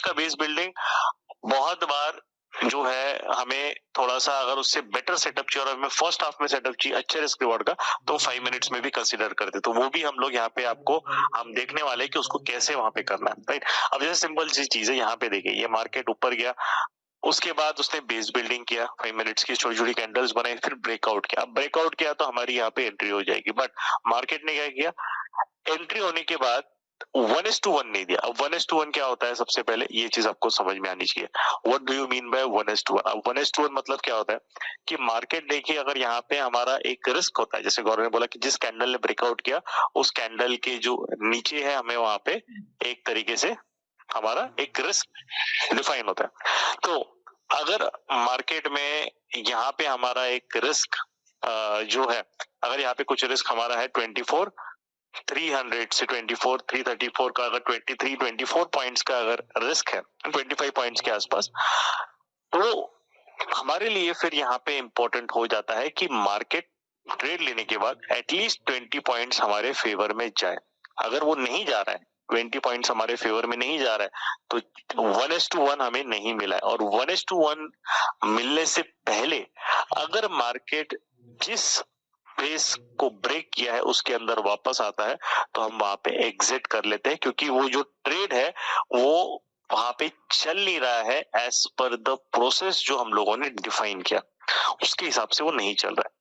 का base building बहुत बार जो है हमें थोड़ा सा अगर उससे बेटर सेटअप चाहिए और हमें फर्स्ट हाफ में सेटअप चाहिए अच्छे रिस्क रिवॉर्ड का, तो 5 मिनट्स में भी कंसीडर करते, तो वो भी हम लोग यहाँ पे आपको हम देखने वाले हैं कि उसको कैसे वहां पे करना है, राइट। अब जैसे सिंपल सी चीज है, यहाँ पे देखिए ये मार्केट ऊपर गया, उसके बाद उसने बेस बिल्डिंग किया, 5 मिनट्स की छोटी छोटी कैंडल्स बनाई, फिर ब्रेकआउट किया। अब ब्रेकआउट किया तो हमारी यहाँ पे एंट्री हो जाएगी, बट मार्केट ने क्या किया, एंट्री होने के बाद 1:1 नहीं दिया। अब 1:1 क्या होता है, सबसे पहले ये चीज आपको समझ में आनी चाहिए। What do you mean by 1:1? अब 1:1 मतलब क्या होता है कि मार्केट देखिए, अगर यहाँ पे हमारा एक रिस्क होता है, जैसे गौरव ने बोला कि जिस कैंडल ने ब्रेकआउट किया उस कैंडल के जो नीचे है हमें वहां पे एक तरीके से हमारा एक रिस्क डिफाइन होता है। तो अगर मार्केट में यहाँ पे हमारा एक रिस्क जो है, अगर यहाँ पे कुछ रिस्क हमारा है 24,300 से 24,334 का, अगर 24 पॉइंट्स का अगर रिस्क है 25 पॉइंट्स के आसपास, तो हमारे लिए फिर यहाँ पे इंपॉर्टेंट हो जाता है कि मार्केट ट्रेड लेने के बाद एटलीस्ट 20 पॉइंट्स हमारे फेवर में जाए। अगर वो नहीं जा रहा है, 20 पॉइंट्स हमारे फेवर में नहीं जा रहा है, तो 1:1 हमें नहीं मिला है। और 1:1 मिलने से पहले अगर मार्केट जिस बेस को ब्रेक किया है उसके अंदर वापस आता है, तो हम वहां पे एग्जिट कर लेते हैं, क्योंकि वो जो ट्रेड है वो वहां पे चल नहीं रहा है एज पर द प्रोसेस जो हम लोगों ने डिफाइन किया, उसके हिसाब से वो नहीं चल रहा है।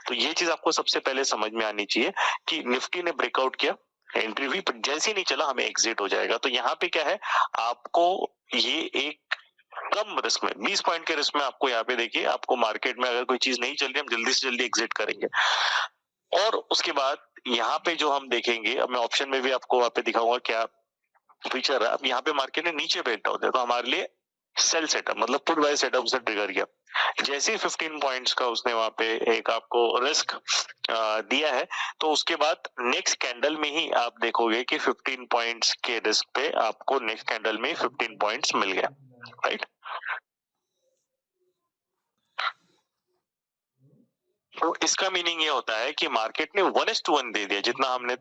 तो ये चीज आपको सबसे पहले समझ में आनी चाहिए कि निफ्टी ने ब्रेकआउट किया, एंट्री हुई, पर जैसे ही नहीं चला हमें एग्जिट हो जाएगा। तो यहाँ पे क्या है, आपको ये एक कम रिस्क में 20 पॉइंट के रिस्क में आपको यहाँ पे देखिए, आपको मार्केट में अगर कोई चीज नहीं चल रही, हम जल्दी से जल्दी एग्जिट करेंगे। और उसके बाद यहाँ पे जो हम देखेंगे, अब मैं ऑप्शन में भी आपको वहां पे दिखाऊंगा क्या फीचर है। अब यहाँ पे मार्केट ने नीचे ब्रेक डाउन दिया, तो हमारे लिए सेल सेटअप मतलब पुट बाय सेटअप से ट्रिगर किया। जैसे ही 15 पॉइंट्स का उसने वहां पे एक आपको रिस्क दिया है, तो उसके बाद नेक्स्ट कैंडल में ही आप देखोगे कि 15 पॉइंट्स के रिस्क पे आपको नेक्स्ट कैंडल में 15 पॉइंट्स मिल गया, राइट। तो इसका मीनिंग ये होता है कि मार्केट ने 1:1 दे दिया, जितना हमने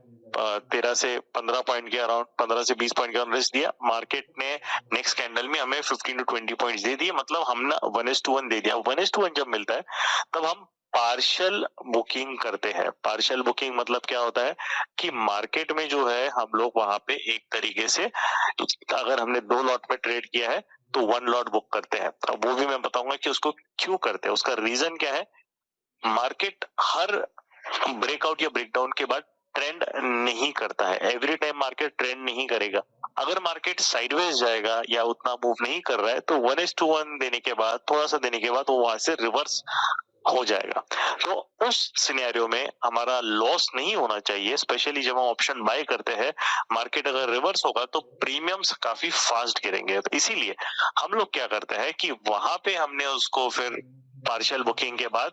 13 से 15 पॉइंट के अराउंड 15 से 20 पॉइंट का रिस्क दिया, मार्केट ने नेक्स्ट कैंडल में हमें 15 to 20 पॉइंट्स दे दिए, मतलब हमने 1:1 दे दिया। 1:1 जब मिलता है तब हम पार्शियल बुकिंग करते हैं। पार्शियल बुकिंग मतलब क्या होता है कि मार्केट में जो है हम लोग वहां पे एक तरीके से, अगर हमने 2 लॉट में ट्रेड किया है तो 1 लॉट बुक करते हैं। अब वो भी मैं बताऊंगा कि उसको क्यों करते हैं, उसका रीजन क्या है। मार्केट हर ब्रेकआउट या ब्रेकडाउन के बाद ट्रेंड नहीं करता है, एवरी टाइम मार्केट ट्रेंड नहीं करेगा। अगर मार्केट साइडवेज जाएगा या उतना मूव नहीं कर रहा है, तो 1:1 देने के बाद, थोड़ा सा देने के बाद वो वहां से रिवर्स हो जाएगा। तो उस सिनेरियो में हमारा लॉस नहीं होना चाहिए, स्पेशली जब हम ऑप्शन बाय करते हैं। मार्केट अगर रिवर्स होगा तो प्रीमियम्स काफी फास्ट गिरेंगे, तो इसीलिए हम लोग क्या करते हैं कि वहां पे हमने उसको फिर पार्शियल बुकिंग के बाद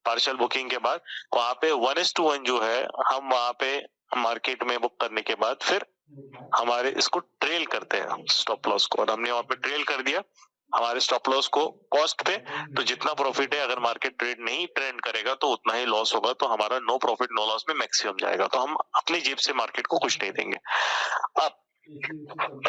वहां पे 1:1 जो है, हम वहां पे मार्केट में बुक करने के बाद फिर हमारे इसको ट्रेल करते हैं स्टॉप लॉस को, और हमने वहां पे ट्रेल कर दिया हमारे स्टॉप लॉस को कॉस्ट पे। तो जितना प्रॉफिट है, अगर मार्केट ट्रेड नहीं ट्रेंड करेगा तो उतना ही लॉस होगा, तो हमारा नो प्रॉफिट नो लॉस में मैक्सिमम जाएगा, तो हम अपनी जेब से मार्केट को कुछ नहीं देंगे। अब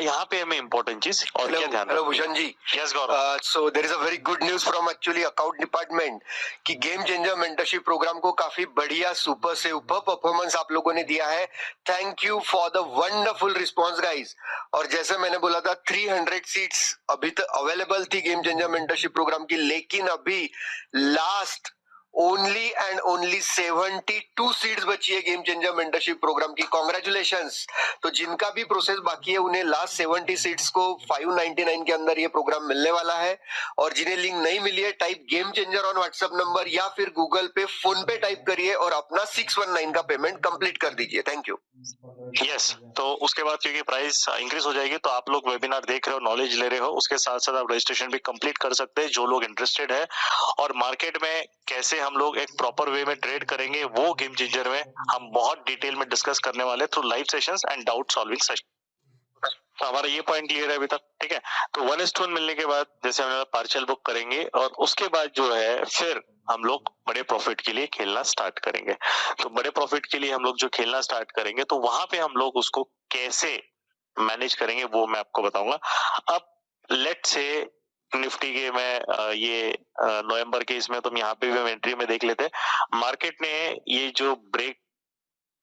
यहाँ पे हमें इम्पोर्टेंट चीज और क्या ध्यान, hello Bhushan ji. Yes Gaurav. So there is a very good news from actually account department कि गेम चेंजर मेंटरशिप प्रोग्राम को काफी बढ़िया सुपर से ऊपर परफॉर्मेंस आप लोगों ने दिया है। Thank you for the wonderful response guys. और जैसे मैंने बोला था 300 सीट्स अभी तक अवेलेबल थी गेम चेंजर मेंटरशिप प्रोग्राम की, लेकिन अभी last only and only 72 seats बची है गेम चेंजर मेंटरशिप प्रोग्राम की। कॉन्ग्रेचुलेशंस। तो जिनका भी प्रोसेस बाकी है उन्हें लास्ट 70 सीट्स को 599 के अंदर ये प्रोग्राम मिलने वाला है। और जिन्हें लिंक नहीं मिली है, type game changer on WhatsApp number या फिर गूगल पे फोन पे टाइप करिए और अपना 619 का पेमेंट कंप्लीट कर दीजिए। Thank you. यस, तो उसके बाद क्योंकि प्राइस इंक्रीज हो जाएगी, तो आप लोग वेबिनार देख रहे हो, नॉलेज ले रहे हो, उसके साथ साथ आप रजिस्ट्रेशन भी कंप्लीट कर सकते हैं जो लोग इंटरेस्टेड है। और मार्केट में कैसे हम लोग एक प्रॉपर वे में ट्रेड करेंगे, वो गेम चेंजर में हम बहुत डिटेल में डिस्कस करने वाले through live sessions and doubt solving session. तो हमारा ये पॉइंट क्लियर है अभी तक, ठीक है। तो 1:1 मिलने के बाद जैसे हम पार्शियल बुक करेंगे, और उसके बाद जो है फिर हम लोग बड़े प्रॉफिट के लिए खेलना स्टार्ट करेंगे। तो बड़े प्रॉफिट के लिए हम लोग जो खेलना स्टार्ट करेंगे, तो वहां पे हम लोग उसको कैसे मैनेज करेंगे वो मैं आपको बताऊंगा। अब लेट्स से निफ्टी के मैं ये नवंबर के इसमें तुम यहाँ पे भी हम एंट्री में देख लेते हैं। मार्केट ने ये जो ब्रेक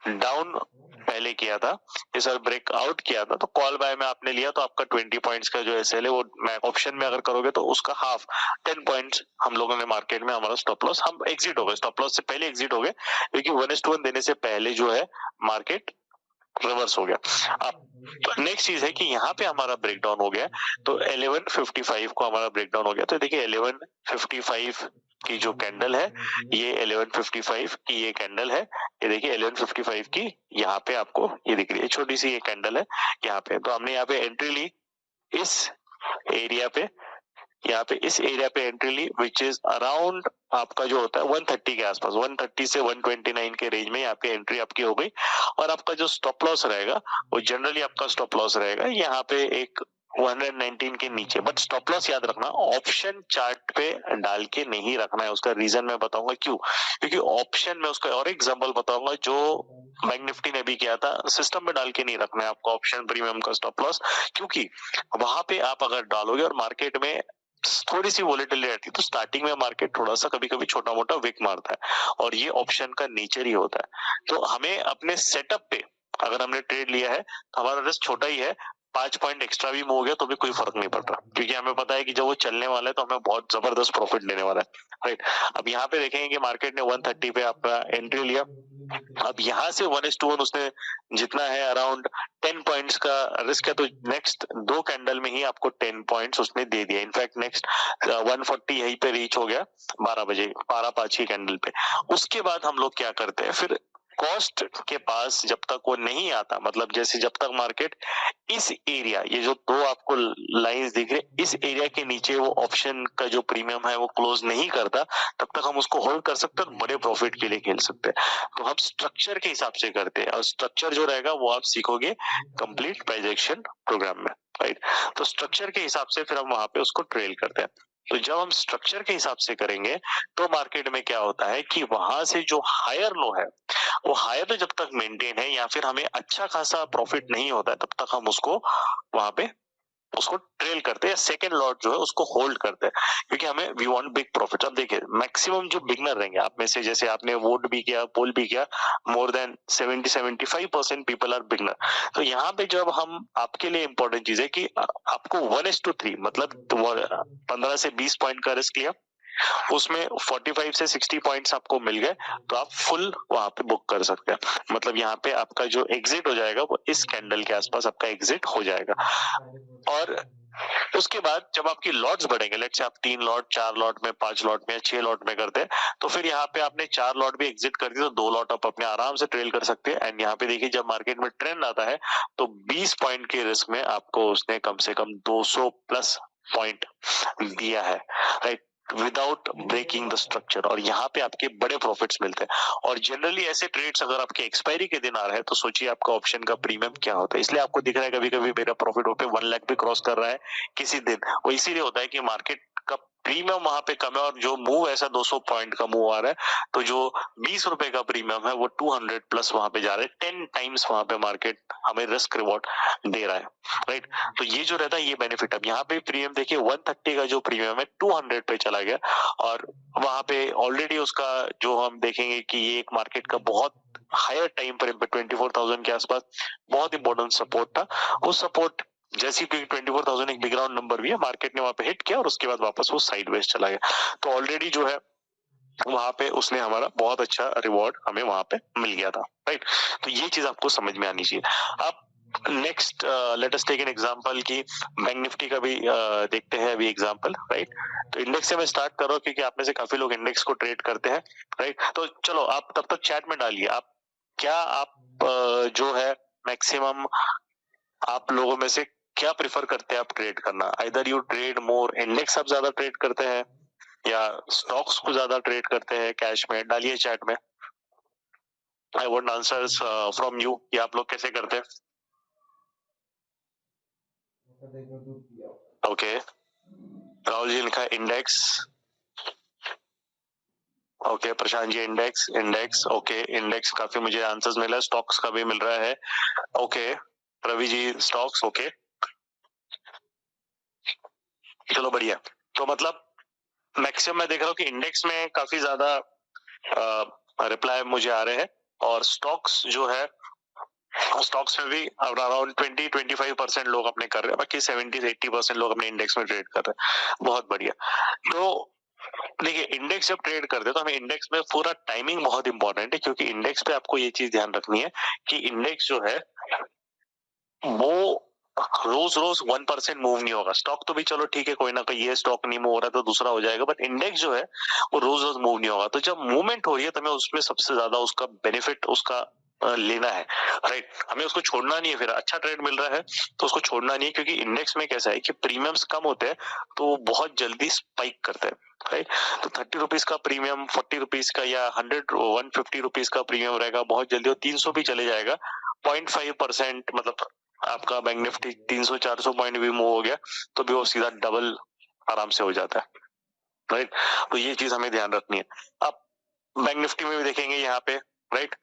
डाउन पहले किया था, इस बार ब्रेकआउट किया था, तो कॉल बाय में आपने लिया तो आपका 20 पॉइंट्स का जो एसएल है वो मैं ऑप्शन में अगर करोगे तो उसका हाफ 10 पॉइंट्स हम लोगों ने मार्केट में हमारा स्टॉप लॉस, हम एग्जिट हो गए, स्टॉप लॉस से पहले एग्जिट हो गए, क्योंकि 1:1 देने से पहले जो है मार्केट रिवर्स हो गया। अब नेक्स्ट चीज है कि यहाँ पे हमारा ब्रेकडाउन हो गया, तो 11:55 को हमारा ब्रेकडाउन हो गया। तो देखिए 11:55 की जो कैंडल है, ये 11:55 की ये कैंडल है, ये देखिए 11:55 की यहाँ पे आपको ये दिख रही है, छोटी सी ये कैंडल है यहाँ पे। तो हमने यहाँ पे एंट्री ली इस एरिया पे, यहाँ पे इस एरिया पे एंट्री ली, विच इज अराउंड आपका जो होता है 130 के आसपास, 130 से 129 के रेंज में यहाँ पे एंट्री आपकी हो गई। और आपका जो स्टॉप लॉस रहेगा वो जनरली आपका स्टॉप लॉस रहेगा यहाँ पे एक 119 के नीचे। बट स्टॉप लॉस याद रखना ऑप्शन चार्ट पे डाल के नहीं रखना है, उसका रीजन मैं बताऊंगा क्यों, क्योंकि ऑप्शन में उसका और एग्जांपल बताऊंगा जो बैंक निफ्टी ने भी किया था, सिस्टम में डाल के नहीं रखना है आपको ऑप्शन प्रीमियम का स्टॉप लॉस, क्योंकि वहां पे आप अगर डालोगे और मार्केट में थोड़ी सी वॉलेटिलिटी रहती है तो स्टार्टिंग में मार्केट थोड़ा सा कभी कभी छोटा मोटा विक मारता है, और ये ऑप्शन का नेचर ही होता है। तो हमें अपने सेटअप पे अगर हमने ट्रेड लिया है तो हमारा रिस्क छोटा ही है, 5 पॉइंट एक्स्ट्रा भी हो गया तो भी कोई फर्क नहीं पड़ता, क्योंकि हमें पता है कि जब वो चलने वाला है तो हमें बहुत जबरदस्त प्रॉफिट लेने वाला है, राइट। अब यहाँ पे देखेंगे कि मार्केट ने 130 पे आपका एंट्री लिया, अब यहाँ से 1:1 उसने जितना है अराउंड 10 पॉइंट्स का रिस्क है, तो नेक्स्ट 2 कैंडल में ही आपको 10 पॉइंट्स उसने दे दिया। इनफैक्ट नेक्स्ट 140 यहीं पे रीच हो गया 12 बजे 12:05 की कैंडल पे। उसके बाद हम लोग क्या करते हैं फिर, कॉस्ट के पास जब तक वो नहीं आता, मतलब जैसे जब तक मार्केट इस एरिया, ये जो 2 आपको लाइंस दिख रहे, इस एरिया के नीचे वो ऑप्शन का जो प्रीमियम है वो क्लोज नहीं करता, तब तक हम उसको होल्ड कर सकते हैं और बड़े प्रॉफिट के लिए खेल सकते हैं। तो हम स्ट्रक्चर के हिसाब से करते हैं, और स्ट्रक्चर जो रहेगा वो आप सीखोगे कंप्लीट प्राइजेक्शन प्रोग्राम में, राइट। तो स्ट्रक्चर के हिसाब से फिर हम वहां पे उसको ट्रेल करते हैं। तो जब हम स्ट्रक्चर के हिसाब से करेंगे तो मार्केट में क्या होता है कि वहां से जो हायर लो है वो हायर जब तक मेंटेन है या फिर हमें अच्छा खासा प्रॉफिट नहीं होता है, तब तक हम उसको वहां पे उसको ट्रेल करते हैं, सेकंड लॉट जो है उसको होल्ड करते हैं, क्योंकि हमें वी वांट बिग प्रॉफिट। अब देखिए मैक्सिमम जो बिगनर रहेंगे आप में से, जैसे आपने वोट भी किया, पोल भी किया, more than 70-75% people are beginner. तो यहाँ पे जब हम, आपके लिए इंपॉर्टेंट चीज है कि आपको 1:3 मतलब 15 से 20 पॉइंट का रिस्क लिया, उसमें 45 से 60 पॉइंट्स आपको मिल गए, तो आप फुल वहां पे बुक कर सकते हैं। मतलब यहाँ पे आपका जो एग्जिट हो जाएगा वो इस कैंडल के आसपास आपका एग्जिट हो जाएगा। और उसके बाद जब आपकी लॉट्स बढ़ेंगे, लेट्स से आप 3 लॉट 4 लॉट में 5 लॉट में 6 लॉट में करते हैं, तो फिर यहाँ पे आपने 4 लॉट भी एग्जिट कर दिए तो 2 लॉट आप अपने आराम से ट्रेल कर सकते हैं। एंड यहाँ पे देखिए जब मार्केट में ट्रेंड आता है तो 20 पॉइंट के रिस्क में आपको उसने कम से कम 200 प्लस पॉइंट दिया है, right, without breaking the structure, और यहाँ पे आपके बड़े प्रॉफिट्स मिलते हैं। और जनरली ऐसे ट्रेड्स अगर आपके एक्सपायरी के दिन आ रहे हैं तो सोचिए आपका ऑप्शन का प्रीमियम क्या होता है। इसलिए आपको दिख रहा है कभी कभी मेरा प्रॉफिट पे 1 लाख भी क्रॉस कर रहा है किसी दिन, वो इसीलिए होता है कि मार्केट का प्रीमियम वहां पे कम है, और जो मूव ऐसा 200 पॉइंट का मूव आ रहा है, तो जो 20 रुपए का प्रीमियम है वो 200 प्लस वहां पे जा रहा है, 10 टाइम्स वहां पे मार्केट हमें रिस्क रिवॉर्ड दे रहा है, राइट। तो ये जो रहता है ये बेनिफिट। अब यहाँ पे प्रीमियम देखिए 130 का जो प्रीमियम है 200 पे चला गया, और वहां पे ऑलरेडी उसका जो हम देखेंगे कि ये एक मार्केट का बहुत हायर टाइम फ्रेम पे 24,000 के आसपास बहुत इंपॉर्टेंट सपोर्ट था। उस सपोर्ट जैसी कि 24,000 एक बिग राउंड नंबर भी है, मार्केट ने वहां पे हिट किया और उसके बाद वापस वो साइडवेज चला गया। तो ऑलरेडी जो है वहां पे उसने हमारा बहुत अच्छा रिवॉर्ड हमें वहां पे मिल गया था, राइट। तो ये चीज आपको समझ में आनी चाहिए। अब next let us take an example की बैंक निफ्टी का भी देखते हैं अभी एग्जांपल, राइट। तो इंडेक्स से मैं स्टार्ट कर रहा हूँ क्योंकि आप में से काफी लोग इंडेक्स को ट्रेड करते हैं, राइट। तो चलो आप तब तक चैट में डालिए आप क्या आप जो है मैक्सिमम आप लोगों में से क्या प्रेफर करते हैं आप ट्रेड करना, either you trade more index, आप ज्यादा ट्रेड करते हैं या स्टॉक्स को ज्यादा ट्रेड करते हैं कैश में, डालिए चैट में। I want answers from you कि आप लोग कैसे करते हैं। ओके राहुल जी लिखा index, okay Prashant ji index index, okay index काफी मुझे आंसर्स मिला, स्टॉक्स का भी मिल रहा है, okay Ravi ji stocks, okay चलो बढ़िया। तो मतलब मैक्सिमम मैं देख रहा हूँ कि इंडेक्स में काफी ज्यादा रिप्लाई मुझे आ रहे हैं, और स्टॉक्स जो है, स्टॉक्स में भी अराउंड 20-25% लोग अपने कर रहे हैं, बाकी 70 से 80% लोग अपने इंडेक्स में ट्रेड कर रहे हैं। बहुत बढ़िया। तो देखिए, इंडेक्स जब ट्रेड करते हैं तो हमें इंडेक्स में पूरा टाइमिंग बहुत इंपॉर्टेंट है, क्योंकि इंडेक्स पे आपको ये चीज ध्यान रखनी है कि इंडेक्स जो है वो रोज रोज 1% मूव नहीं होगा। स्टॉक तो भी चलो ठीक है, कोई ना कोई ये स्टॉक नहीं मूव हो रहा तो दूसरा हो जाएगा, बट इंडेक्स जो है वो रोज रोज मूव नहीं होगा। तो जब मूवमेंट हो रही है तो हमें उसमें सबसे ज्यादा उसका बेनिफिट उसका लेना है, राइट। हमें उसको छोड़ना नहीं है। फिर अच्छा ट्रेड मिल रहा है तो उसको छोड़ना नहीं है, क्योंकि इंडेक्स में कैसा है कि प्रीमियम्स कम होते हैं तो वो बहुत जल्दी स्पाइक करते हैं, राइट। तो 30 रुपीज का प्रीमियम 40 रुपीज का या 150 रुपीज का प्रीमियम रहेगा, बहुत जल्दी वो 300 भी चले जाएगा। 0.5% मतलब आपका बैंक निफ्टी 300-400 पॉइंट भी मूव हो गया तो भी वो सीधा डबल आराम से हो जाता है, राइट। तो ये चीज हमें ध्यान रखनी है। अब बैंक निफ्टी में भी देखेंगे यहाँ पे, राइट।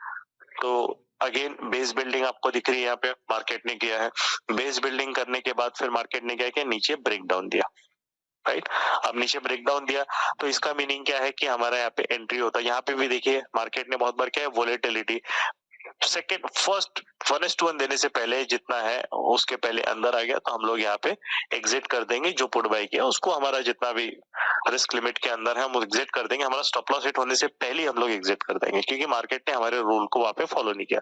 तो अगेन बेस बिल्डिंग आपको दिख रही है यहाँ पे, मार्केट ने किया है। बेस बिल्डिंग करने के बाद फिर मार्केट ने क्या किया, नीचे ब्रेक डाउन दिया, राइट। अब नीचे ब्रेक डाउन दिया तो इसका मीनिंग क्या है कि हमारा यहाँ पे एंट्री होता है। यहाँ पे भी देखिए मार्केट ने बहुत बार क्या है, वोलेटिलिटी सेकेंड फर्स्ट 1:1 देने से पहले जितना है उसके पहले अंदर आ गया तो हम लोग यहाँ पे एग्जिट कर देंगे। जो पुट बाय किया उसको हमारा जितना भी रिस्क लिमिट के अंदर है हम एग्जिट कर देंगे। हमारा स्टॉप लॉस हिट होने से पहले हम लोग एग्जिट कर देंगे, क्योंकि मार्केट ने हमारे रूल को वहां पे फॉलो नहीं किया।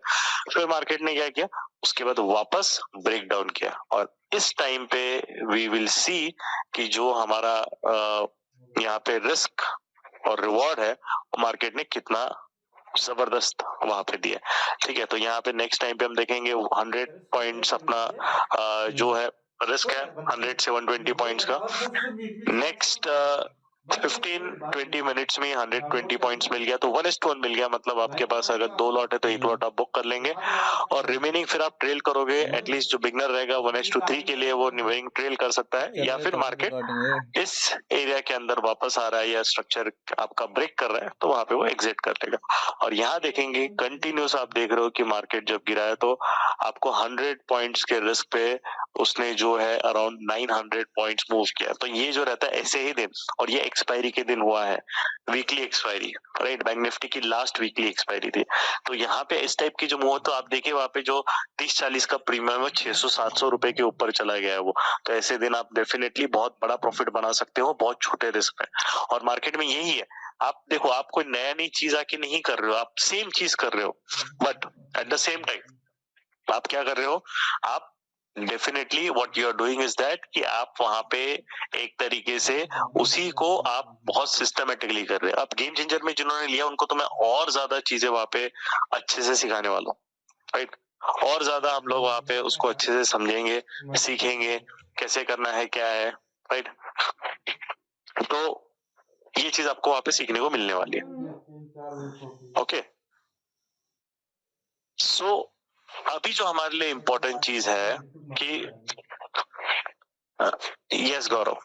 फिर मार्केट ने क्या किया, उसके बाद वापस ब्रेक डाउन किया, और इस टाइम पे वी विल सी कि जो हमारा यहाँ पे रिस्क और रिवॉर्ड है मार्केट ने कितना जबरदस्त वहां पे दिया, ठीक है। तो यहाँ पे नेक्स्ट टाइम पे हम देखेंगे 100 पॉइंट्स अपना जो है रिस्क है 100 से 120 पॉइंट्स का। नेक्स्ट 15-20 मिनट्स में 120 पॉइंट्स मिल गया तो 1:1 मिल गया। मतलब आपके पास अगर 2 लॉट है तो 1 लॉट आप बुक कर लेंगे, और रिमेनिंग फिर आप ट्रेल करोगे। एटलीस्ट जो बिगनर रहेगा 1:3 के लिए वो रिमेनिंग ट्रेल कर सकता है, या फिर मार्केट इस एरिया के अंदर वापस आ रहा है या स्ट्रक्चर आपका ब्रेक कर रहा है तो वहां पे वो एग्जिट कर लेगा। और यहाँ देखेंगे कंटिन्यूस आप देख रहे हो कि मार्केट जब गिरा है तो आपको 100 पॉइंट्स के रिस्क पे उसने जो है अराउंड 900 पॉइंट्स मूव किया। तो ये जो रहता है ऐसे ही दिन, और ये एक्सपायरी के दिन हुआ है, weekly expiry, right. Bank Nifty की लास्ट वीकली एक्सपायरी थी। तो यहाँ पे इस टाइप की जो मूव, तो आप देखिए वहां पे जो 30-40 का प्रीमियम है 600-700 रुपए के ऊपर चला गया है वो। तो ऐसे दिन आप डेफिनेटली बहुत बड़ा प्रॉफिट बना सकते हो बहुत छोटे रिस्क में। और मार्केट में यही है, आप देखो आप कोई नया नई चीज आके नहीं कर रहे हो, आप सेम चीज कर रहे हो, but at the same time आप क्या कर रहे हो, आप definitely what you are doing is that कि आप वहां पे एक तरीके से उसी को आप बहुत सिस्टमेटिकली कर रहे हैं। अब गेम चेंजर में जिन्होंने लिया उनको तो मैं और ज्यादा चीजें वहां पे अच्छे से सिखाने वाला हूँ, राइट। और ज्यादा हम लोग वहां पे उसको अच्छे से समझेंगे, सीखेंगे कैसे करना है क्या है, राइट। तो ये चीज आपको वहां पे सीखने को मिलने वाली है, ओके। सो अभी जो हमारे लिए इम्पोर्टेंट चीज है कि यस गौरव,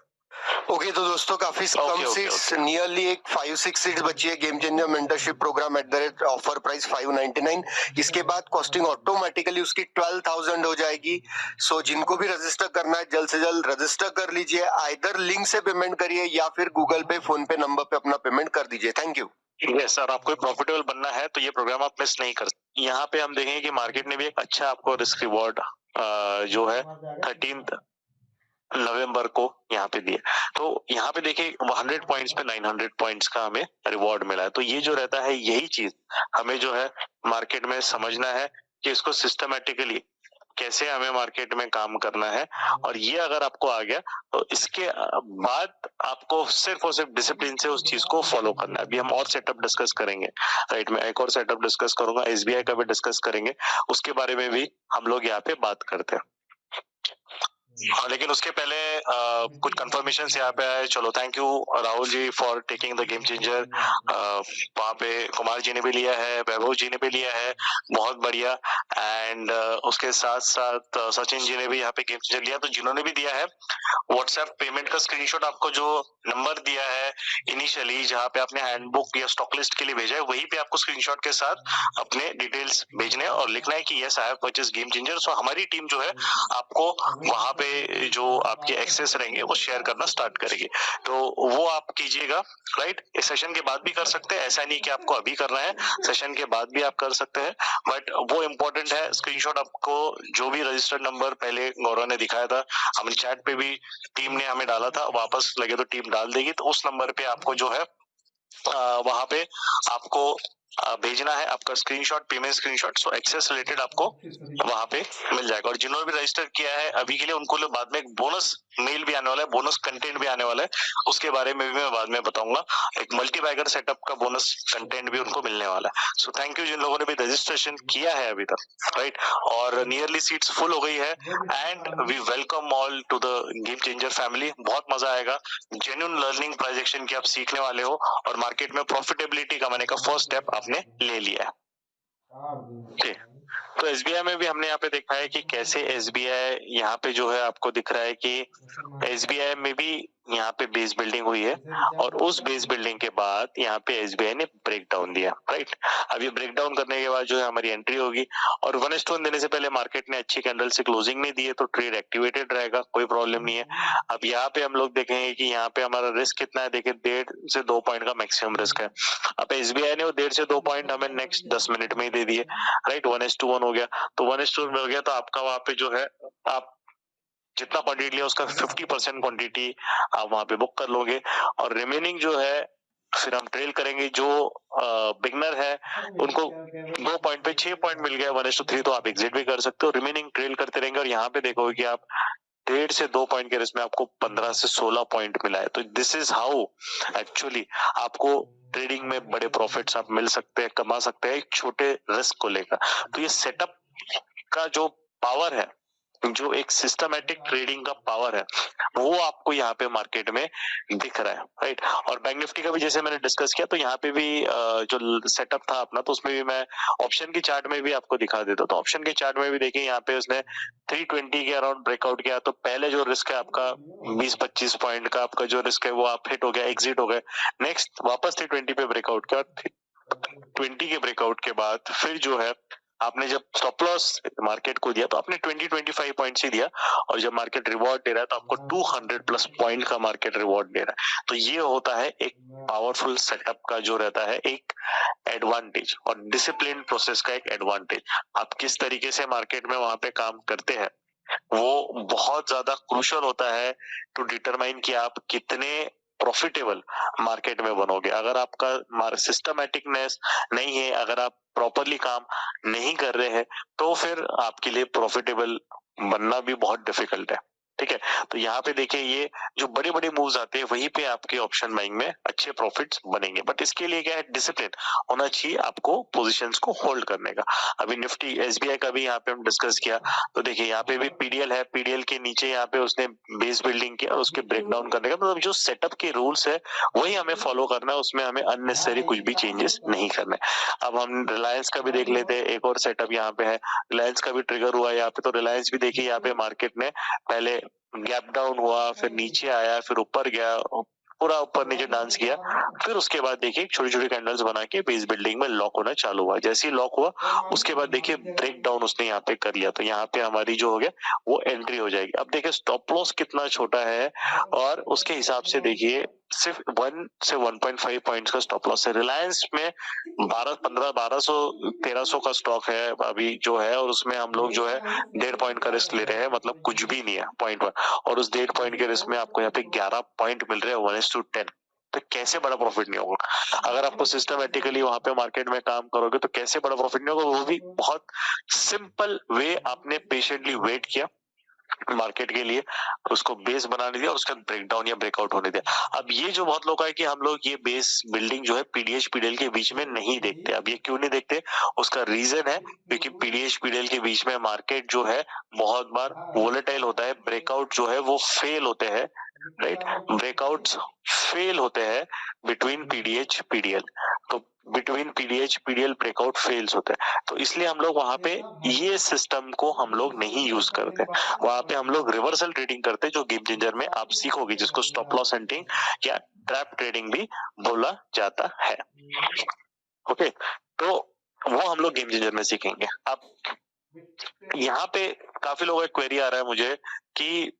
ओके तो दोस्तों काफी कम सीट्स, नियरली एक 5-6 सीट्स बची है game changer mentorship program at the rate offer price 599। इसके बाद कॉस्टिंग ऑटोमेटिकली उसकी 12,000 हो जाएगी। सो जिनको भी रजिस्टर करना है जल्द से जल्द रजिस्टर कर लीजिए, आइदर लिंक से पेमेंट करिए या फिर गूगल पे फोन पे नंबर पे अपना पेमेंट कर दीजिए। Thank you. यस सर, आपको प्रॉफिटेबल बनना है तो ये प्रोग्राम आप मिस नहीं कर सकते। यहाँ पे हम देखेंगे कि मार्केट ने भी एक अच्छा आपको रिस्क रिवॉर्ड जो है 13 नवंबर को यहाँ पे दिया। तो यहाँ पे देखिए 100 पॉइंट्स पे 900 पॉइंट्स का हमें रिवॉर्ड मिला है। तो ये जो रहता है यही चीज हमें जो है मार्केट में समझना है कि इसको सिस्टमेटिकली कैसे हमें मार्केट में काम करना है। और ये अगर आपको आ गया तो इसके बाद आपको सिर्फ और सिर्फ डिसिप्लिन से उस चीज को फॉलो करना है। अभी हम और सेटअप डिस्कस करेंगे, राइट। मैं एक और सेटअप डिस्कस करूंगा, एसबीआई का भी डिस्कस करेंगे, उसके बारे में भी हम लोग यहाँ पे बात करते हैं। हाँ, लेकिन उसके पहले कुछ कंफर्मेशन यहाँ पे आए। चलो thank you Rahul ji for taking the game changer. वहाँ पे कुमार जी ने भी लिया है, वैभव जी ने भी लिया है, बहुत बढ़िया। एंड उसके साथ साथ सचिन जी ने भी यहाँ पे गेम चेंजर लिया। तो जिन्होंने भी दिया है व्हाट्सएप पेमेंट का स्क्रीनशॉट आपको जो नंबर दिया है इनिशियली जहाँ पे आपने हैंडबुक या स्टॉक लिस्ट के लिए भेजा है वहीं पे आपको स्क्रीनशॉट के साथ अपने डिटेल्स भेजने और लिखना है कि yes I have purchase game changer. So हमारी टीम जो है आपको वहां पे पे जो आपके एक्सेस रहेंगे वो शेयर करना स्टार्ट करेंगे। तो वो आप कीजिएगा, राइट। इस सेशन के बाद भी कर सकते हैं, ऐसा नहीं कि आपको अभी करना है, सेशन के बाद भी आप कर सकते हैं, बट वो इम्पोर्टेंट है। स्क्रीनशॉट आपको जो भी रजिस्टर्ड नंबर पहले गौरव ने दिखाया था, हमने चैट पे भी टीम ने हमें डाला था, वापस लगे तो टीम डाल देगी, तो उस नंबर पे आपको जो है वहां पे आपको भेजना है आपका स्क्रीनशॉट, पेमेंट स्क्रीनशॉट। सो एक्सेस रिलेटेड आपको वहां पे मिल जाएगा। और जिन्होंने भी रजिस्टर किया है अभी के लिए, उनको बाद में एक बोनस मेल भी आने वाला है, बोनस कंटेंट भी आने वाला है, उसके बारे में भी मैं बाद में बताऊंगा। एक मल्टीबैगर सेटअप का बोनस कंटेंट भी उनको मिलने वाला है। सो थैंक यू जिन लोगों ने भी रजिस्ट्रेशन किया है अभी तक, राइट। और नियरली सीट्स फुल हो गई है, and we welcome all to the game changer family. बहुत मजा आएगा, जेन्युइन लर्निंग ट्रांजैक्शन की आप सीखने वाले हो, और मार्केट में प्रॉफिटेबिलिटी कमाने का फर्स्ट स्टेप आपने ले लिया है। तो एसबीआई में भी हमने यहाँ पे देखा है कि कैसे एसबीआई यहाँ पे जो है आपको दिख रहा है कि एसबीआई में भी यहाँ पे बेस बिल्डिंग हुई है, और उस बेस बिल्डिंग के बाद यहाँ पे एसबीआई ने ब्रेक डाउन दिया, राइट। अब ये ब्रेक डाउन करने के बाद जो है हमारी एंट्री होगी, और 1:1 देने से पहले मार्केट ने अच्छी कैंडल से क्लोजिंग नहीं दी है, तो ट्रेड एक्टिवेटेड रहेगा, कोई प्रॉब्लम नहीं है। अब यहाँ पे हम लोग देखेंगे कि यहाँ पे हमारा रिस्क कितना है, देखिए 1.5 से 2 पॉइंट का मैक्सिमम रिस्क है। अब एसबीआई ने वो 1.5 से 2 पॉइंट हमें नेक्स्ट 10 मिनट में ही दे दिए, राइट। 1:1 हो गया, तो 1:1 में हो गया, तो आपका वहां पे जो है आप जितना क्वांटिटी लिया उसका 50% क्वांटिटी आप वहां पे बुक कर लोगे, और रिमेनिंग जो है फिर हम ट्रेल करेंगे। जो बिगनर है उनको 2 पॉइंट पे 6 पॉइंट मिल गया 1:3, तो आप एग्जिट भी कर सकते हो, रिमेनिंग ट्रेल करते रहेंगे। और यहाँ पे देखोगे कि आप 1.5 से 2 पॉइंट के रिस्क में आपको 15 से 16 पॉइंट मिला है। तो दिस इज हाउ एक्चुअली आपको ट्रेडिंग में बड़े प्रॉफिट्स आप मिल सकते हैं, कमा सकते हैं, एक छोटे रिस्क को लेकर। तो ये सेटअप का जो पावर है, जो एक सिस्टमैटिक ट्रेडिंग का पावर है, वो आपको यहाँ पे मार्केट में दिख रहा है, राइट। और बैंक निफ्टी का भी जैसे मैंने डिस्कस किया, तो यहाँ पे भी जो सेटअप था अपना, तो उसमें भी मैं ऑप्शन की चार्ट में भी आपको दिखा देता हूँ। तो ऑप्शन के चार्ट में भी देखिए यहाँ पे उसने 320 के अराउंड ब्रेकआउट किया, तो पहले जो रिस्क है आपका 20-25 पॉइंट का आपका जो रिस्क है वो आप हिट हो गया, एग्जिट हो गए। नेक्स्ट वापस 320 पे ब्रेकआउट किया, 20 के ब्रेकआउट के बाद फिर जो है आपने जब स्टॉप लॉस मार्केट को दिया, तो आपने 20-25 पॉइंट ही दिया, और जब मार्केट रिवॉर्ड दे रहा है तो आपको 200+ पॉइंट का मार्केट रिवॉर्ड दे रहा है। तो ये होता है एक पावरफुल सेटअप का जो रहता है एक एडवांटेज, और डिसिप्लिन प्रोसेस का एक एडवांटेज। आप किस तरीके से मार्केट में वहां पे काम करते हैं, वो बहुत ज्यादा क्रूशियल होता है टू डिटरमाइन कि आप कितने प्रॉफिटेबल मार्केट में बनोगे। अगर आपका सिस्टमैटिकनेस नहीं है, अगर आप प्रॉपरली काम नहीं कर रहे हैं, तो फिर आपके लिए प्रॉफिटेबल बनना भी बहुत डिफिकल्ट है, ठीक है। तो यहाँ पे देखिए ये जो बड़े बड़े मूव्स आते हैं, वहीं पे आपके ऑप्शन बाइंग में अच्छे प्रॉफिट्स बनेंगे, बट इसके लिए क्या है, डिसिप्लिन होना चाहिए आपको पोजीशंस को होल्ड करने का। अभी निफ्टी एसबीआई का भी यहाँ पे हम डिस्कस किया, तो देखिए यहाँ पे भी पीडीएल है, पीडीएल के नीचे यहाँ पे उसने बेस बिल्डिंग किया, और उसके ब्रेक डाउन करने का मतलब जो सेटअप के रूल्स है वही हमें फॉलो करना है, उसमें हमें अननेसेसरी कुछ भी चेंजेस नहीं करना है। अब हम रिलायंस का भी देख लेते हैं, एक और सेटअप यहाँ पे है, रिलायंस का भी ट्रिगर हुआ यहाँ पे। तो रिलायंस भी देखिए यहाँ पे मार्केट में पहले गैप डाउन हुआ, फिर नीचे आया, फिर ऊपर गया, पूरा ऊपर नीचे डांस किया, फिर उसके बाद देखिए छोटी छोटी कैंडल्स बना के बेस बिल्डिंग में लॉक होना चालू हुआ। जैसे ही लॉक हुआ उसके बाद देखिए ब्रेक डाउन उसने यहाँ पे कर लिया, तो यहाँ पे हमारी जो हो गया वो एंट्री हो जाएगी। अब देखिए स्टॉप लॉस कितना छोटा है, और उसके हिसाब से देखिए सिर्फ 1 से 1.5 पॉइंट्स का स्टॉप लॉस है। रिलायंस में 1200 1300 का स्टॉक है अभी जो है, और उसमें हम लोग जो है 1.5 पॉइंट का रिस्क ले रहे हैं, मतलब कुछ भी नहीं है पॉइंट पर, और उस 1.5 पॉइंट के रिस्क में आपको यहाँ पे 11 पॉइंट मिल रहे हैं 1:10। तो कैसे बड़ा प्रॉफिट नहीं होगा? अगर आपको सिस्टमेटिकली वहां पे मार्केट में काम करोगे तो कैसे बड़ा प्रॉफिट नहीं होगा? वो भी बहुत सिंपल वे, आपने पेशेंटली वेट किया मार्केट के लिए, उसको बेस बनाने दिया, और उसका ब्रेकडाउन या ब्रेकआउट होने दिया। अब ये जो बहुत लोग है कि हम लोग ये बेस बिल्डिंग जो है पीडीएच पीडीएल के बीच में नहीं देखते। अब ये क्यों नहीं देखते? उसका रीजन है क्योंकि पीडीएच पीडीएल के बीच में मार्केट जो है बहुत बार वोलेटाइल होता है, ब्रेकआउट जो है वो फेल होते हैं, राइट। ब्रेकआउट्स फेल होते हैं बिटवीन पीडीएच पीडीएल, तो between PDH PDL breakout fails होते हैं। तो इसलिए हम लोग वहां पे ये सिस्टम को हम लोग नहीं यूज करते, वहां पे हम लोग रिवर्सल ट्रेडिंग करते हैं, जो गेम चेंजर में आप सीखोगे, जिसको स्टॉप लॉस हंटिंग या ट्रैप ट्रेडिंग भी बोला जाता है। ओके, तो वो हम लोग गेम चेंजर में सीखेंगे। अब यहाँ पे काफी लोगों का क्वेरी आ रहा है मुझे कि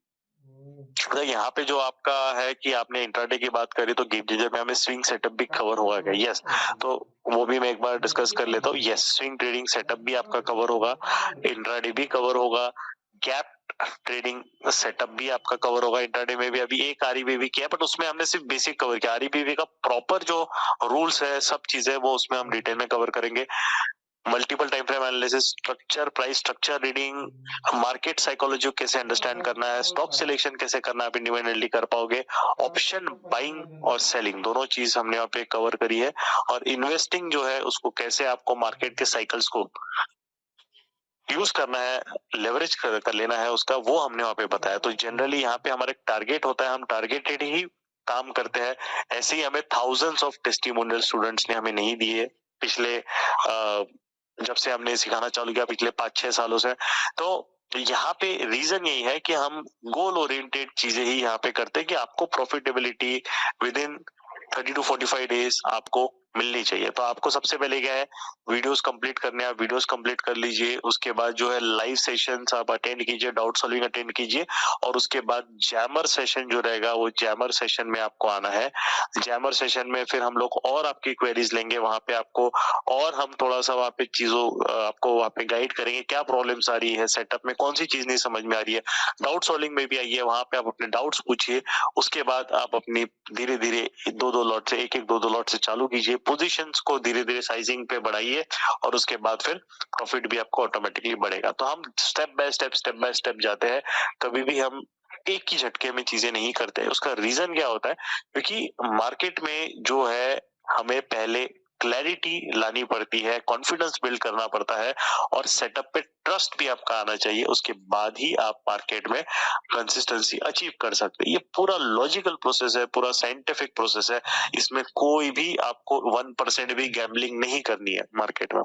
तो यहाँ पे जो आपका है कि आपने इंट्राडे की बात करी, तो गेम चेंजर में हमें स्विंग सेटअप भी कवर होगा क्या? यस, तो वो भी मैं एक बार डिस्कस कर लेता हूँ। यस, स्विंग ट्रेडिंग सेटअप भी आपका कवर होगा, इंट्राडे भी कवर होगा, गैप ट्रेडिंग सेटअप भी आपका कवर होगा। इंट्राडे में भी अभी एक आरईबीवी किया, बट उसमें हमने सिर्फ बेसिक कवर किया। आरईबीवी का प्रॉपर जो रूल्स है, सब चीजें, वो उसमें हम डिटेल में कवर करेंगे। Multiple time frame analysis, structure, price structure reading, market psychology कैसे अंडरस्टैंड करना है, स्टॉक सिलेक्शन कैसे करना है, आप इंडिपेंडेंटली कर पाओगे, ऑप्शन बाइंग और सेलिंग दोनों चीज हमने यहाँ पे कवर करी है। और इन्वेस्टिंग जो है उसको कैसे आपको मार्केट के साइकिल्स को यूज करना है, लेवरेज कर लेना है उसका, वो हमने वहाँ पे बताया। तो जनरली यहाँ पे हमारा टारगेट होता है, हम टारगेटेड ही काम करते हैं। ऐसे ही हमें थाउजेंड्स ऑफ टेस्टिमोनियल स्टूडेंट्स ने हमें नहीं दिए पिछले जब से हमने सिखाना चालू किया, पिछले 5-6 सालों से। तो यहाँ पे रीजन यही है कि हम गोल ओरिएंटेड चीजें ही यहाँ पे करते हैं कि आपको profitability with in 30 to 45 days आपको मिलनी चाहिए। तो आपको सबसे पहले क्या है, वीडियोस कंप्लीट करने हैं, आप वीडियोस कंप्लीट कर लीजिए। उसके बाद जो है लाइव सेशंस आप अटेंड कीजिए, डाउट सॉल्विंग अटेंड कीजिए। और उसके बाद जैमर सेशन जो रहेगा, वो जैमर सेशन में आपको आना है। जैमर सेशन में फिर हम लोग और आपकी क्वेरीज लेंगे वहां पे आपको, और हम थोड़ा सा वहां पे चीजों आपको वहां पे गाइड करेंगे, क्या प्रॉब्लम्स आ रही है सेटअप में, कौन सी चीज नहीं समझ में आ रही है। डाउट सॉल्विंग में भी आइए, वहां पे आप अपने डाउट्स पूछिए। उसके बाद आप अपनी धीरे धीरे 2-2 लॉट से, एक 2-2 लॉट से चालू कीजिए, पोजीशंस को धीरे धीरे साइजिंग पे बढ़ाइए, और उसके बाद फिर प्रॉफिट भी आपको ऑटोमेटिकली बढ़ेगा। तो हम स्टेप बाय स्टेप जाते हैं, कभी भी हम एक ही झटके में चीजें नहीं करते। उसका रीजन क्या होता है, क्योंकि मार्केट में जो है हमें पहले क्लैरिटी लानी पड़ती है, कॉन्फिडेंस बिल्ड करना पड़ता है, और सेटअप पे ट्रस्ट भी आपका आना चाहिए। उसके बाद ही आप मार्केट में कंसिस्टेंसी अचीव कर सकते हैं। ये पूरा लॉजिकल प्रोसेस है, पूरा साइंटिफिक प्रोसेस है। इसमें कोई भी आपको 1% भी गैम्बलिंग नहीं करनी है मार्केट में।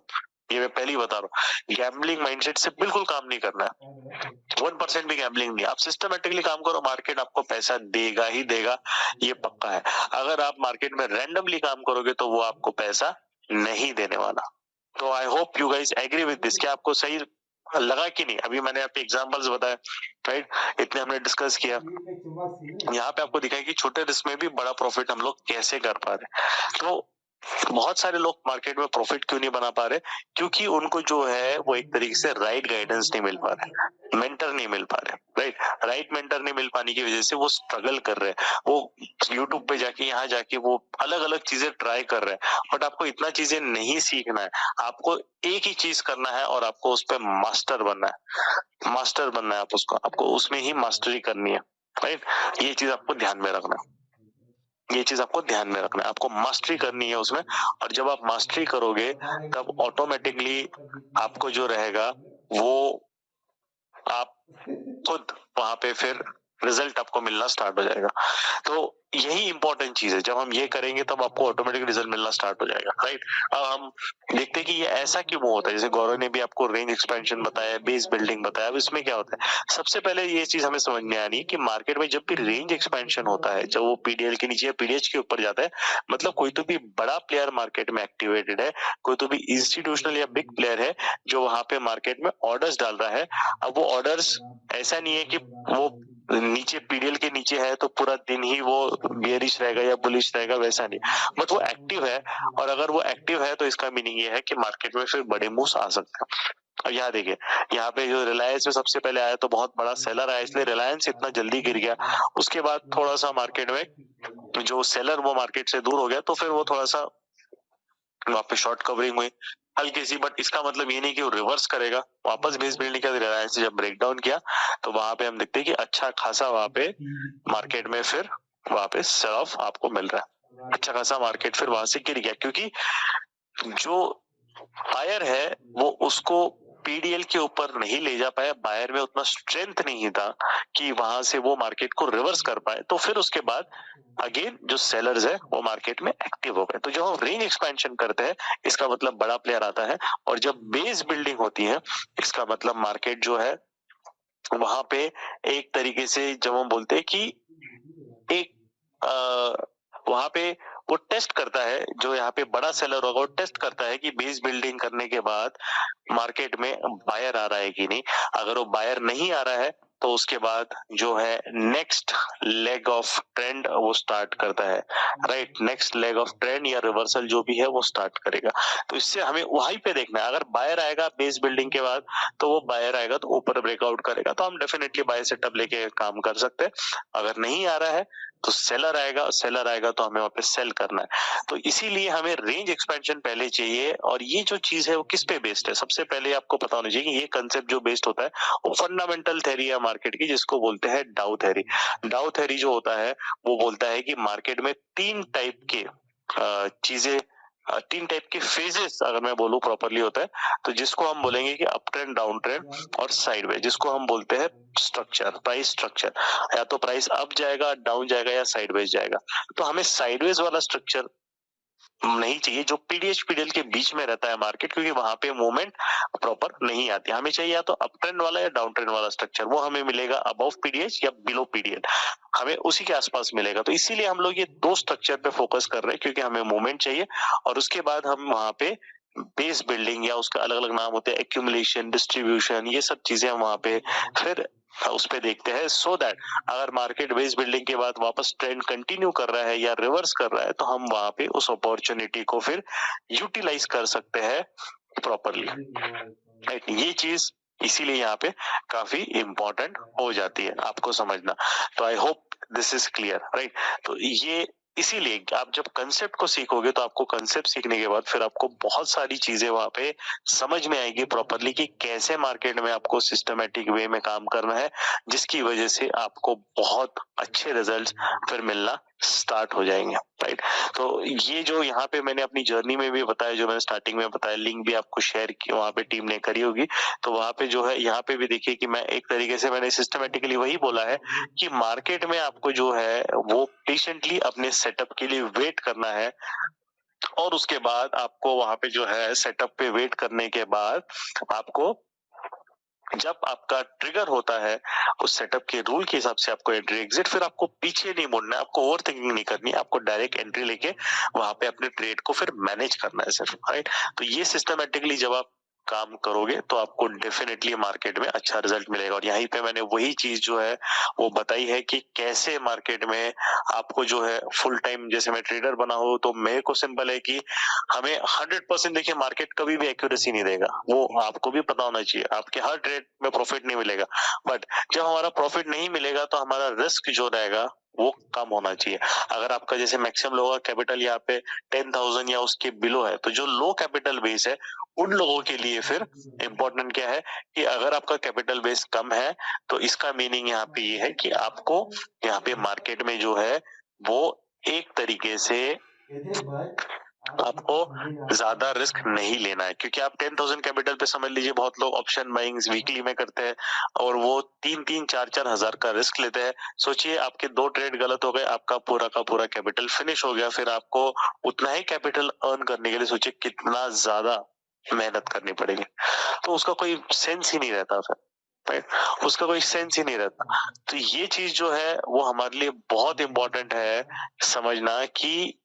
ये मैं पहले ही बता रहा हूँ, गैम्बलिंग माइंडसेट से बिल्कुल काम नहीं करना है। 1% भी गैम्बलिंग नहीं, आप सिस्टमेटिकली काम करो, मार्केट आपको पैसा देगा ही देगा, ये पक्का है। अगर आप मार्केट में रैंडमली काम करोगे तो वो आपको पैसा नहीं देने वाला। तो I hope you guys agree with this. क्या आपको सही लगा कि नहीं? अभी मैंने आपको एग्जांपल्स बताए, राइट, इतने हमने डिस्कस किया। यहाँ पे आपको दिखाई कि छोटे रिस्क में भी बड़ा प्रॉफिट हम लोग कैसे कर पा रहे हैं। तो बहुत सारे लोग मार्केट में प्रॉफिट क्यों नहीं बना पा रहे, क्योंकि उनको जो है वो एक तरीके से राइट गाइडेंस नहीं मिल पा रहा है, मेंटर नहीं मिल पा रहे, राइट मेंटर नहीं मिल पाने की वजह से वो स्ट्रगल कर रहे हैं। वो यूट्यूब पे जाके, यहाँ जाके वो अलग अलग चीजें ट्राई कर रहे हैं, बट आपको इतना चीजें नहीं सीखना है। आपको एक ही चीज करना है, और आपको उस पर मास्टर बनना है। मास्टर बनना है आपको उसमें ही मास्टरी करनी है, राइट। ये चीज आपको ध्यान में रखना है, ये चीज आपको ध्यान में रखना है, आपको मास्टरी करनी है उसमें। और जब आप मास्टरी करोगे तब ऑटोमेटिकली आपको जो रहेगा वो आप खुद वहां पे फिर रिजल्ट आपको मिलना स्टार्ट हो जाएगा। तो यही इंपॉर्टेंट चीज है, जब हम ये करेंगे तब आपको ऑटोमेटिक रिजल्ट मिलना स्टार्ट हो जाएगा, राइट। अब हम देखते हैं कि ये ऐसा क्यों होता है। जैसे गौरव ने भी आपको रेंज एक्सपेंशन बताया, बेस बिल्डिंग बताया। अब इसमें क्या होता है, सबसे पहले ये चीज हमें समझ में आनी है कि मार्केट में जब भी रेंज एक्सपेंशन होता है, जब वो पीडीएल के नीचे या पीडीएच के ऊपर जाता है, मतलब कोई तो भी बड़ा प्लेयर मार्केट में एक्टिवेटेड है, कोई तो भी इंस्टीट्यूशनल या बिग प्लेयर है जो वहां पे मार्केट में ऑर्डर्स डाल रहा है। अब वो ऑर्डर्स ऐसा नहीं है कि वो नीचे पीडीएल के नीचे है तो पूरा दिन ही वो बेयरिश रहेगा या बुलिश रहेगा, वैसा नहीं, बट वो एक्टिव है। और अगर वो एक्टिव है तो इसका मीनिंग ये है कि मार्केट में फिर बड़े मूव्स आ सकते हैं। अब यहाँ देखिए, यहाँ पे जो रिलायंस में सबसे पहले आया तो बहुत बड़ा सेलर आया, इसलिए रिलायंस इतना जल्दी गिर गया। उसके बाद थोड़ा सा मार्केट में जो सेलर वो मार्केट से दूर हो गया, तो फिर वो थोड़ा सा वहां पे शॉर्ट कवरिंग हुई हल्की सी। बट इसका मतलब ये नहीं कि वो रिवर्स करेगा, वापस बेस बिल्डिंग का रिलायंस जब ब्रेकडाउन किया तो वहां पे हम देखते हैं कि अच्छा खासा वहां पे मार्केट में फिर वहां पे सेल ऑफ आपको मिल रहा है। अच्छा खासा मार्केट फिर वहां से गिर गया, क्योंकि जो बायर है वो उसको पीडीएल के ऊपर नहीं ले जा पाया, बायर में उतना स्ट्रेंथ नहीं था कि वहां से वो मार्केट को रिवर्स कर पाए। तो फिर उसके बाद अगेन जो सेलर्स है वो मार्केट में एक्टिव हो गए। तो जब हम रेंज एक्सपेंशन करते हैं, इसका मतलब बड़ा प्लेयर आता है। और जब बेस बिल्डिंग होती है, इसका मतलब मार्केट जो है वहां पे एक तरीके से, जब हम बोलते हैं कि एक वहां पे वो टेस्ट करता है, जो यहाँ पे बड़ा सेलर होगा वो टेस्ट करता है कि बेस बिल्डिंग करने के बाद मार्केट में बायर आ रहा है कि नहीं। अगर वो बायर नहीं आ रहा है तो उसके बाद जो है नेक्स्ट लेग ऑफ ट्रेंड वो स्टार्ट करता है, right. Next leg of trend या रिवर्सल जो भी है वो स्टार्ट करेगा। तो इससे हमें वहीं पे देखना है, अगर बायर आएगा बेस बिल्डिंग के बाद तो वो बायर आएगा तो ऊपर ब्रेकआउट करेगा तो हम डेफिनेटली बाय सेटअप लेके काम कर सकते हैं। अगर नहीं आ रहा है तो सेलर आएगा तो हमें वहां पे सेल करना है। तो इसीलिए हमें रेंज एक्सपेंशन पहले चाहिए। और ये जो चीज है वो किस पे बेस्ड है, सबसे पहले आपको पता होना चाहिए कि ये कंसेप्ट जो बेस्ड होता है वो फंडामेंटल थ्योरी है मार्केट की, जिसको बोलते हैं डाउ थ्योरी। डाउ थ्योरी जो होता है वो बोलता है कि मार्केट में तीन टाइप के चीजें, तीन टाइप के फेजेस अगर मैं बोलूं प्रॉपरली होता है, तो जिसको हम बोलेंगे कि अप ट्रेंड, डाउन ट्रेंड और साइडवेज, जिसको हम बोलते हैं स्ट्रक्चर, प्राइस स्ट्रक्चर। या तो प्राइस अप जाएगा, डाउन जाएगा या साइडवेज जाएगा। तो हमें साइडवेज वाला स्ट्रक्चर नहीं चाहिए जो पीडीएच पीडीएल के बीच में रहता है मार्केट, क्योंकि वहां पे मूवमेंट प्रॉपर नहीं आती। हमें चाहिए या तो अप ट्रेंड वाला या डाउन ट्रेंड वाला स्ट्रक्चर, वो हमें मिलेगा अबव पीडीएच या बिलो पीडीएल, हमें उसी के आसपास मिलेगा। तो इसीलिए हम लोग ये दो स्ट्रक्चर पे फोकस कर रहे हैं, क्योंकि हमें मूवमेंट चाहिए और उसके बाद हम वहां पे बेस बिल्डिंग या उसका अलग अलग नाम होते हैं, एक्यूमुलेशन, डिस्ट्रीब्यूशन, ये सब चीजें हम वहां पे फिर उस पे देखते हैं, सो दैट अगर मार्केट बेस बिल्डिंग के बाद वापस ट्रेंड कंटिन्यू कर रहा है या रिवर्स कर रहा है तो हम वहां पे उस अपॉर्चुनिटी को फिर यूटिलाइज कर सकते हैं प्रॉपरली, राइट। ये चीज इसीलिए यहाँ पे काफी इंपॉर्टेंट हो जाती है आपको समझना। तो I hope this is clear, right. तो ये इसीलिए आप जब कंसेप्ट को सीखोगे तो आपको कंसेप्ट सीखने के बाद फिर आपको बहुत सारी चीजें वहां पे समझ में आएगी प्रॉपरली कि कैसे मार्केट में आपको सिस्टमेटिक वे में काम करना है, जिसकी वजह से आपको बहुत अच्छे रिजल्ट्स फिर मिलना स्टार्ट हो जाएंगे, राइट। तो ये जो यहाँ पे मैंने अपनी जर्नी में भी बताया, जो मैंने स्टार्टिंग में बताया, लिंक भी आपको शेयर की वहां पे टीम ने करी होगी, तो वहां पे जो है यहाँ पे भी देखिए कि मैं एक तरीके से मैंने सिस्टमेटिकली वही बोला है कि मार्केट में आपको जो है वो पेशेंटली अपने सेटअप के लिए वेट करना है। और उसके बाद आपको वहां पे जो है सेटअप पे वेट करने के बाद आपको जब आपका ट्रिगर होता है उस सेटअप के रूल के हिसाब से आपको एंट्री एग्जिट, फिर आपको पीछे नहीं मुड़ना है, आपको ओवर थिंकिंग नहीं करनी, आपको डायरेक्ट एंट्री लेके वहां पे अपने ट्रेड को फिर मैनेज करना है सिर्फ, राइट। तो ये सिस्टमेटिकली जब आप काम करोगे तो आपको डेफिनेटली मार्केट में अच्छा रिजल्ट मिलेगा। और यहीं पे मैंने वही चीज जो है वो बताई है कि कैसे मार्केट में आपको जो है फुल टाइम, जैसे मैं ट्रेडर बना हूं तो मेरे को सिंपल है कि हमें 100% देखिए मार्केट कभी भी एक्यूरेसी नहीं देगा, वो आपको भी पता होना चाहिए। आपके हर ट्रेड में प्रॉफिट नहीं मिलेगा, बट जब हमारा प्रॉफिट नहीं मिलेगा तो हमारा रिस्क जो रहेगा वो कम होना चाहिए। अगर आपका जैसे मैक्सिमम लोगों का कैपिटल यहाँ पे 10,000 या उसके बिलो है, तो जो लो कैपिटल बेस है उन लोगों के लिए फिर इम्पोर्टेंट क्या है कि अगर आपका कैपिटल बेस कम है तो इसका मीनिंग यहाँ पे ये है कि आपको यहाँ पे मार्केट में जो है वो एक तरीके से आपको ज्यादा रिस्क नहीं लेना है, क्योंकि आप 10,000 कैपिटल पे समझ लीजिए बहुत लोग ऑप्शन बाइंग्स वीकली में करते हैं और वो 3-3, 4-4 हजार का रिस्क लेते हैं। सोचिए आपके 2 ट्रेड गलत हो गए, आपका पूरा का पूरा कैपिटल फिनिश हो गया, फिर आपको उतना ही कैपिटल अर्न करने के लिए सोचिए कितना ज्यादा मेहनत करनी पड़ेगी। तो उसका कोई सेंस ही नहीं रहता फिर, राइट, उसका कोई सेंस ही नहीं रहता। तो ये चीज जो है वो हमारे लिए बहुत इंपॉर्टेंट है समझना कि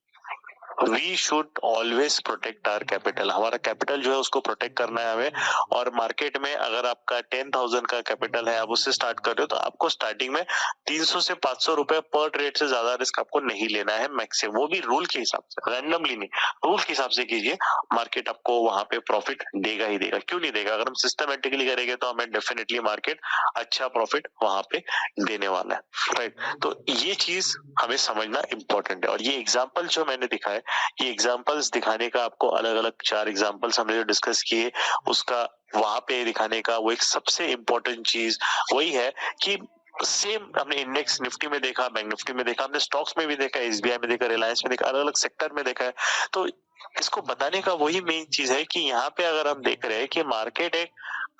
we should always protect our capital. हमारा कैपिटल जो है उसको प्रोटेक्ट करना है हमें। और मार्केट में अगर आपका 10,000 का कैपिटल है, आप उससे स्टार्ट कर रहे हो, तो आपको स्टार्टिंग में 300 से 500 रुपए पर ट्रेड से ज्यादा रिस्क आपको नहीं लेना है मैक्सिमम, वो भी रूल के हिसाब से, रैंडमली नहीं, रूल के हिसाब से कीजिए। मार्केट आपको वहां पे प्रॉफिट देगा ही देगा। क्यों नहीं देगा? अगर हम सिस्टमेटिकली करेंगे तो हमें डेफिनेटली मार्केट अच्छा प्रॉफिट वहां पे देने वाला है, राइट। तो ये चीज हमें समझना इंपॉर्टेंट है। और ये एग्जाम्पल जो मैंने दिखाए, ये एग्जांपल्स दिखाने का आपको अलग अलग 4 एग्जांपल्स हमने जो डिस्कस किए उसका वहां पे दिखाने का वो एक सबसे इम्पोर्टेंट चीज वही है कि सेम हमने इंडेक्स निफ्टी में देखा, बैंक निफ्टी में देखा, हमने स्टॉक्स में भी देखा, एसबीआई में देखा, रिलायंस में देखा, अलग अलग सेक्टर में देखा है। तो इसको बताने का वही मेन चीज है कि यहाँ पे अगर हम देख रहे हैं कि मार्केट एक,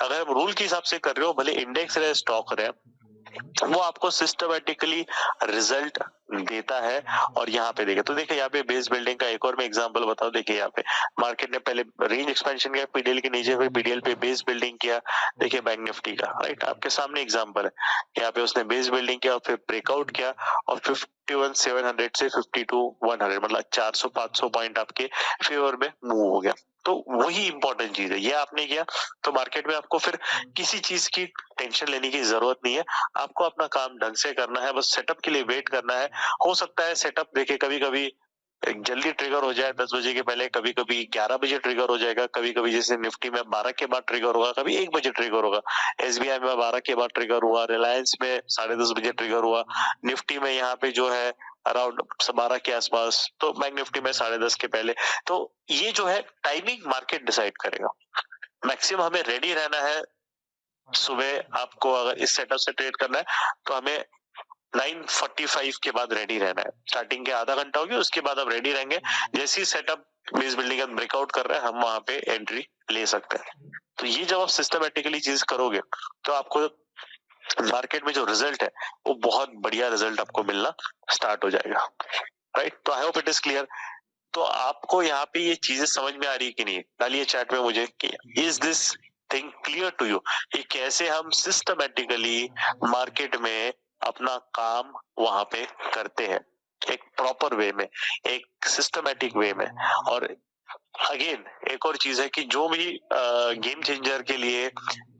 अगर हम रूल के हिसाब से कर रहे हो, भले इंडेक्स रहे स्टॉक रहे, वो आपको सिस्टमेटिकली रिजल्ट देता है। और यहाँ पे देखिए, तो देखिए यहाँ पे बेस बिल्डिंग का एक और मैं एग्जांपल बताऊं। देखिए यहाँ पे मार्केट ने पहले रेंज एक्सपेंशन किया पीडीएल के नीचे, फिर पीडीएल पे बेस बिल्डिंग किया। देखिए बैंक निफ्टी का, राइट, आपके सामने एग्जांपल है। यहाँ पे उसने बेस बिल्डिंग किया और फिर ब्रेकआउट किया और 51,700 से 52,100 मतलब 400-500 पॉइंट आपके फेवर में मूव हो गया। तो वही इंपॉर्टेंट चीज है। ये आपने किया तो मार्केट में आपको फिर किसी चीज की टेंशन लेने की जरूरत नहीं है। आपको अपना काम ढंग से करना है, बस सेटअप के लिए वेट करना है। हो सकता है सेटअप देखिए कभी कभी जल्दी ट्रिगर हो जाए 10 बजे के पहले, कभी कभी 11 बजे ट्रिगर हो जाएगा, कभी कभी जैसे निफ्टी में 12 के बाद ट्रिगर होगा, कभी 1 बजे ट्रिगर होगा, एसबीआई में 12 के बाद ट्रिगर हुआ, रिलायंस में 10:30 बजे ट्रिगर हुआ, निफ्टी में यहाँ पे जो है अराउंड 12 के आसपास, तो बैंक निफ्टी में 10:30 के पहले। तो ये जो है टाइमिंग मार्केट डिसाइड करेगा। मैक्सिमम हमें रेडी रहना है। सुबह आपको अगर इस सेटअप से ट्रेड करना है तो हमें 9:45 के बाद रेडी रहना है। स्टार्टिंग के आधा घंटा होगी, उसके बाद आप रेडी रहेंगे। जैसे ही सेटअप बेस बिल्डिंग का ब्रेकआउट कर रहा है, हम वहां पे एंट्री ले सकते हैं। तो ये जब आप सिस्टमेटिकली चीज करोगे तो आपको मार्केट में जो रिजल्ट है वो बहुत बढ़िया रिजल्ट आपको मिलना स्टार्ट हो जाएगा। राइट, तो I hope it is clear. तो आपको यहाँ पे ये चीजें समझ में आ रही है कि नहीं? डालिए चैट में मुझे कि is this thing clear to you, कि कैसे हम सिस्टमेटिकली मार्केट में अपना काम वहां पे करते हैं एक प्रॉपर वे में, एक सिस्टमेटिक वे में। और अगेन एक और चीज है कि जो भी गेम चेंजर के लिए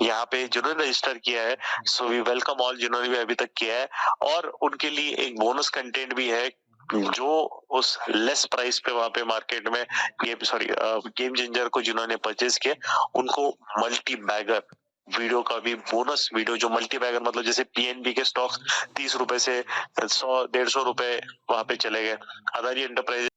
यहाँ पे जिन्होंने रजिस्टर किया है, सो वी वेलकम ऑल जिन्होंने भी अभी तक किया है। और उनके लिए एक बोनस कंटेंट भी है, जो उस लेस प्राइस पे वहां पे मार्केट में गेम चेंजर को जिन्होंने परचेज किया, उनको मल्टी बैगर वीडियो का भी बोनस वीडियो, जो मल्टी बैगर मतलब जैसे पीएनबी के स्टॉक्स 30 रुपए से 100-150 रुपए वहां पे चले गए, अदानी एंटरप्राइज